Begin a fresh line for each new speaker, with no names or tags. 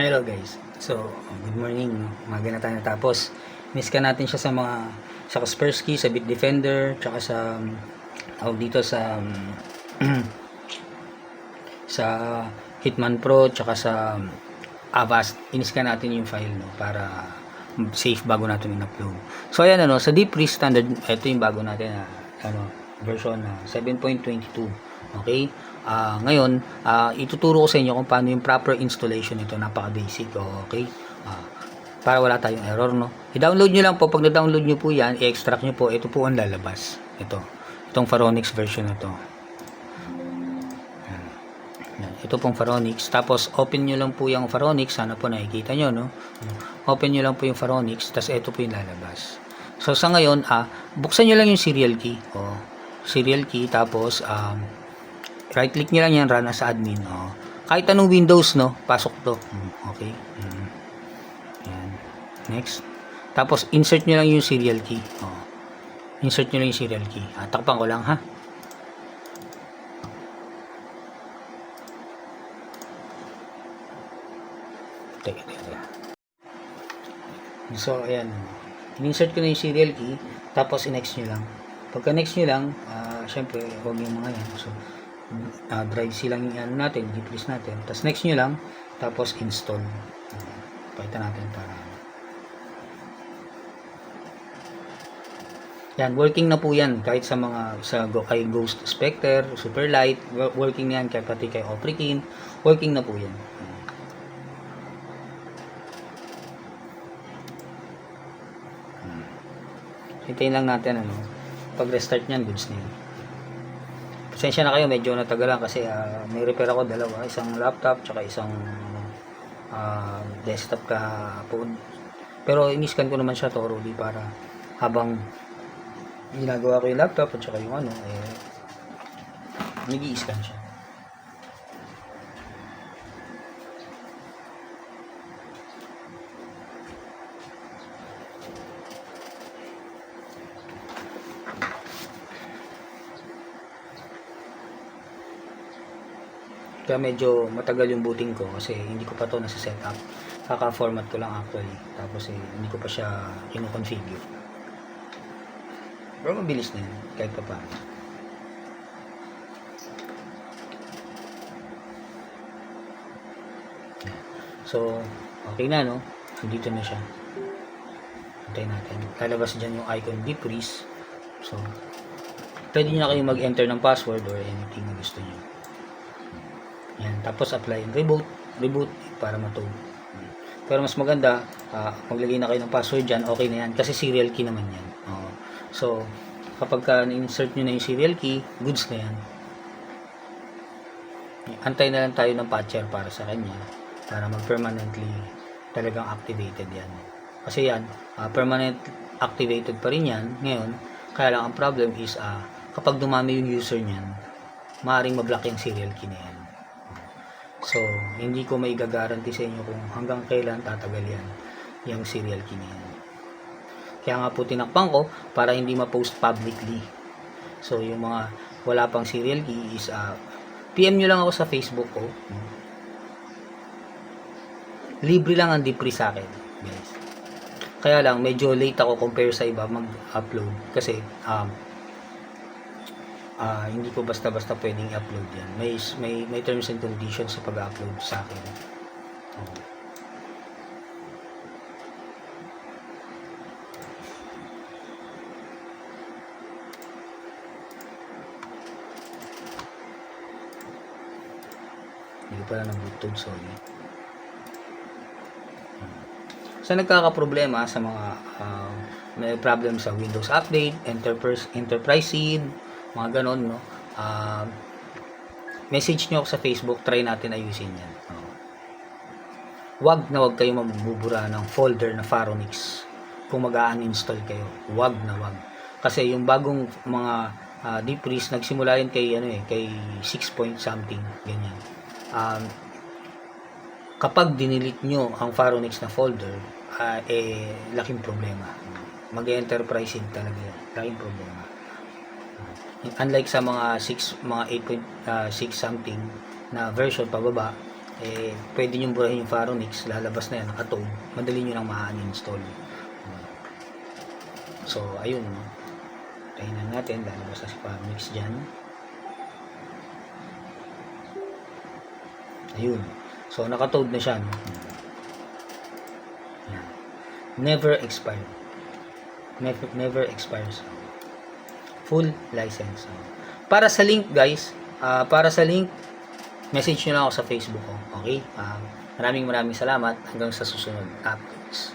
Hello guys. So, good morning. Umaga na tayo natapos. Miss ka natin siya sa Kaspersky, sa Bitdefender, tsaka sa dito sa Hitman Pro, tsaka sa Avast. Inis ka natin yung file, no, para safe bago natin in-upload. So ayan, sa Deep Freeze standard, ito yung bago natin na version 7.22. Okay? Ngayon, ituturo ko sa inyo kung paano yung proper installation nito. Napaka-basic. Okay? Para wala tayong error, no? I-download nyo lang po. Pag na-download nyo po yan, i-extract nyo po. Ito po ang lalabas. Itong Pharonix version na to. Yan. Ito pong Pharonix. Tapos, open nyo lang po yung Pharonix. Sana po nakikita nyo, no? Open nyo lang po yung Pharonix. Tapos, ito po yung lalabas. So, sa ngayon, buksan nyo lang yung serial key. Serial key. Tapos, right click nyo lang yan, run as admin. Kahit anong Windows, no, pasok to. Okay. Yan. Next. Tapos insert nyo lang yung serial key. Insert nyo lang yung serial key. Takpan ko lang, ha. Teka. So ayan. In-insert ko na yung serial key. Tapos in-next nyo lang. Pagka next nyo lang, syempre huwag yung mga yan. So drive C lang yung natin, deep-freeze natin. Tapos next nyo lang, tapos install. Pakita natin para yan, working na po yan kahit sa mga kay Ghost Spectre, Superlight, working na yan, kaya pati kay Oprikin, working na po yan. Hintayin lang natin pag restart nyan, goods na yun. Pasensya na kayo, medyo natagalan kasi may repair ako dalawa, isang laptop tsaka isang desktop kahapon. Pero in-scan ko naman siya thoroughly para habang ginagawa ko yung laptop at tsaka yung nag-i-scan siya. Kaya medyo matagal yung booting ko kasi hindi ko pa to nasa setup. Kaka-format ko lang actually. Tapos hindi ko pa siya kino-configure. Pero mabilis na yun kahit pa paano. So, okay na, no? Dito na siya. Antayin natin. Lalabas dyan yung icon Deep Freeze. So, pwede nyo na kayong mag-enter ng password or anything na gusto nyo. Yan, tapos apply and reboot para matug. Pero mas maganda, maglagay na kayo ng password dyan, okay na yan, kasi serial key naman yan. So, kapag na-insert nyo na yung serial key, goods na yan. Antay na lang tayo ng patcher para sa kanya, para mag-permanently talagang activated yan. Kasi yan, permanent activated pa rin yan ngayon, kaya lang ang problem is, kapag dumami yung user nyan, maaaring mablock yung serial key na yan. So, hindi ko may gagaranti sa inyo kung hanggang kailan tatagal yan, yung serial key na yan. Kaya nga po tinakpan ko para hindi ma-post publicly. So, yung mga wala pang serial key is, PM nyo lang ako sa Facebook ko. Libre lang ang Deep Freeze sa akin, guys. Kaya lang, medyo late ako compare sa iba mag-upload. Kasi, hindi ko basta-basta pwedeng i-upload yan. May terms and conditions sa pag-upload sa akin. Hindi ko pala nag-bluetooth, sorry. So, nagkakaproblema sa mga may problem sa Windows Update, Enterprise Seed, mga ganon, no? Message nyo ako sa Facebook, try natin ayusin yan. Wag kayo magbubura ng folder na Pharonix kung mag-uninstall kayo. Wag. Kasi yung bagong mga Deep Freeze, nagsimula yun kay 6 point something, ganyan. Kapag dinilit nyo ang Pharonix na folder, laking problema. Mag-enterprise Seed talaga yan. Laking problema. Unlike sa mga 8.6 something na version pababa, pwede nyo burahin yung Faronix, lalabas na yan, nakatone, madali nyo lang ma-uninstall. So, ayun, no? Tayin lang natin, lalabas na si Faronix dyan. Ayun. So, nakatone na siya, no? Yan. Never expire. Never expires. Full license. Para sa link, guys, message nyo lang ako sa Facebook ko. Okay? Maraming salamat. Hanggang sa susunod updates.